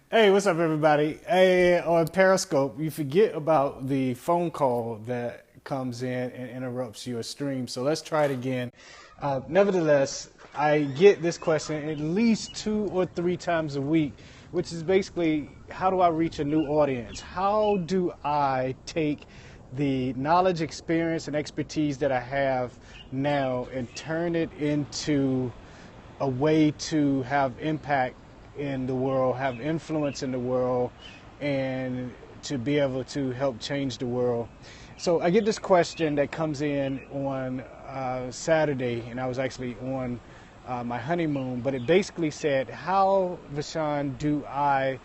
Hey, what's up, everybody? Hey, on Periscope, you forget about the phone call that comes in and interrupts your stream. So let's try it again. Nevertheless, I get this question at least 2 or 3 times a week, which is basically, how do I reach a new audience? How do I take the knowledge, experience, and expertise that I have now and turn it into a way to have impact in the world, have influence in the world, and to be able to help change the world? So I get this question that comes in on Saturday, and I was actually on my honeymoon, but it basically said, how, Vashawn, do I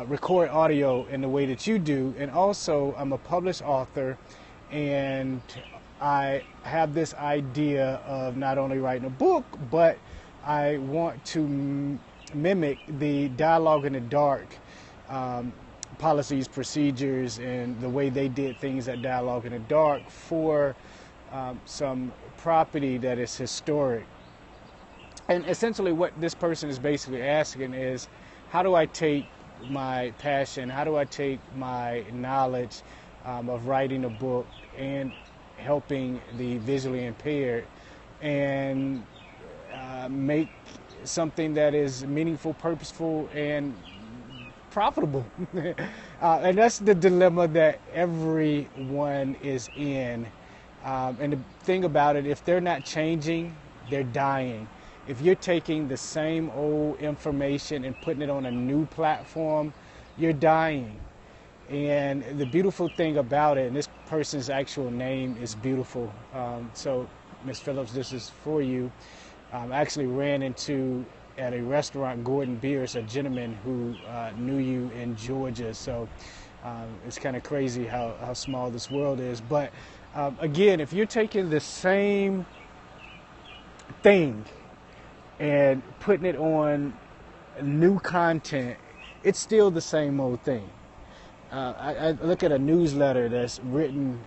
record audio in the way that you do? And also, I'm a published author, and I have this idea of not only writing a book, but I want to mimic the dialogue in the dark policies, procedures, and the way they did things at Dialogue in the Dark for some property that is historic. And essentially what this person is basically asking is, how do I take my passion, how do I take my knowledge of writing a book and helping the visually impaired and make something that is meaningful, purposeful, and profitable? And that's the dilemma that everyone is in. And the thing about it, if they're not changing, they're dying. If you're taking the same old information and putting it on a new platform, you're dying. And the beautiful thing about it, and this person's actual name is beautiful. So, Ms. Phillips, this is for you. I actually ran into, at a restaurant, Gordon Bierce, a gentleman who knew you in Georgia. So it's kind of crazy how small this world is. But again, if you're taking the same thing and putting it on new content, it's still the same old thing. I look at a newsletter that's written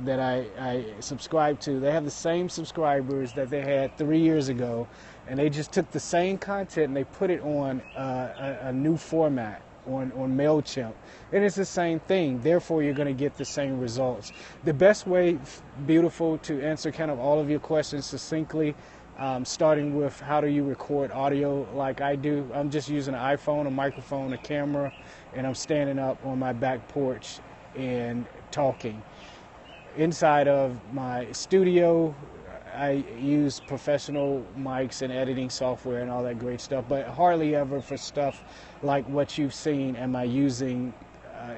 that I subscribe to. They have the same subscribers that they had 3 years ago, and they just took the same content and they put it on a new format on MailChimp. And it's the same thing. Therefore, you're going to get the same results. The best way, beautiful, to answer kind of all of your questions succinctly, starting with how do you record audio like I do. I'm just using an iPhone, a microphone, a camera, and I'm standing up on my back porch and talking. Inside of my studio, I use professional mics and editing software and all that great stuff, but hardly ever for stuff like what you've seen am I using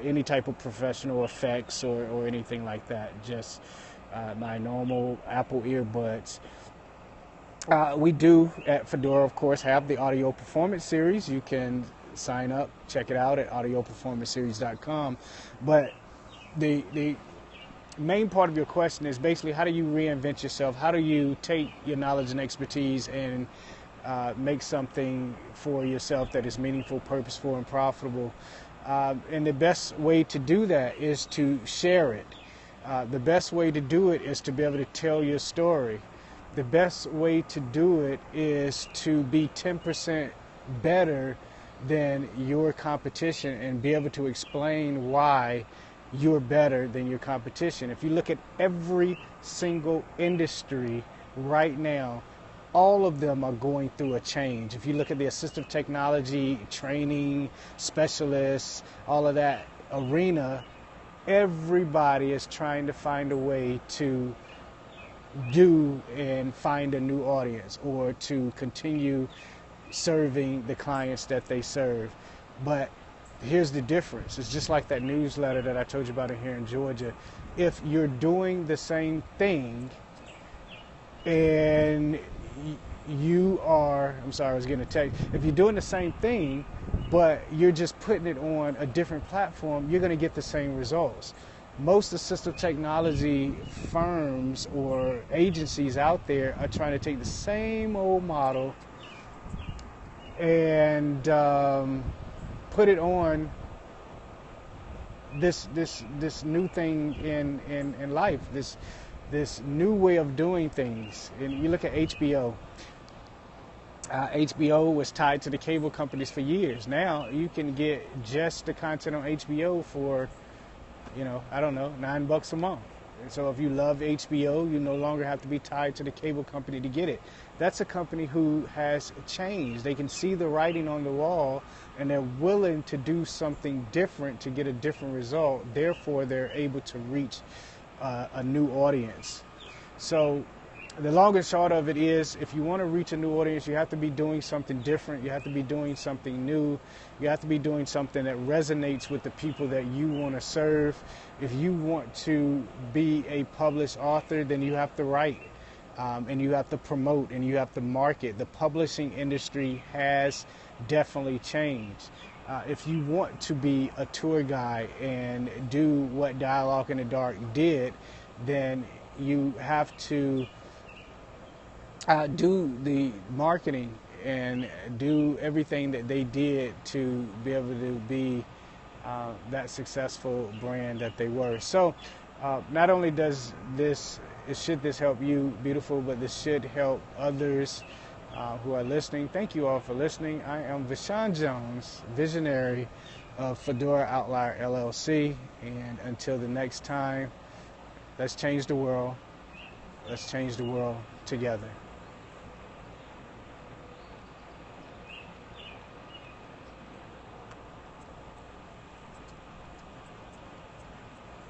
any type of professional effects or anything like that. Just my normal Apple earbuds. We do at Fedora, of course, have the Audio Performance Series. You can sign up, check it out at audioperformanceseries.com. But the main part of your question is basically, how do you reinvent yourself? How do you take your knowledge and expertise and make something for yourself that is meaningful, purposeful, and profitable? And the best way to do that is to share it. The best way to do it is to be able to tell your story. The best way to do it is to be 10% better than your competition and be able to explain why you're better than your competition. If you look at every single industry right now, all of them are going through a change. If you look at the assistive technology, training, specialists, all of that arena, everybody is trying to find a way to do and find a new audience or to continue serving the clients that they serve. But here's the difference. It's just like that newsletter that I told you about here in Georgia. If you're doing the same thing and you are, I'm sorry, I was getting a text. If you're doing the same thing, but you're just putting it on a different platform, you're going to get the same results. Most assistive technology firms or agencies out there are trying to take the same old model and put it on this new thing in life, this new way of doing things. And you look at HBO. HBO was tied to the cable companies for years. Now you can get just the content on HBO for, I don't know, $9 a month. So if you love HBO, you no longer have to be tied to the cable company to get it. That's a company who has changed. They can see the writing on the wall and they're willing to do something different to get a different result. Therefore, they're able to reach a new audience. So the long and short of it is, if you want to reach a new audience, you have to be doing something different. You have to be doing something new. You have to be doing something that resonates with the people that you want to serve. If you want to be a published author, then you have to write, and you have to promote, and you have to market. The publishing industry has definitely changed. If you want to be a tour guide and do what Dialogue in the Dark did, then you have to do the marketing and do everything that they did to be able to be that successful brand that they were. So not only should this help you, beautiful, but this should help others who are listening. Thank you all for listening. I am Vashawn Jones, visionary of Fedora Outlier LLC. And until the next time, let's change the world. Let's change the world together.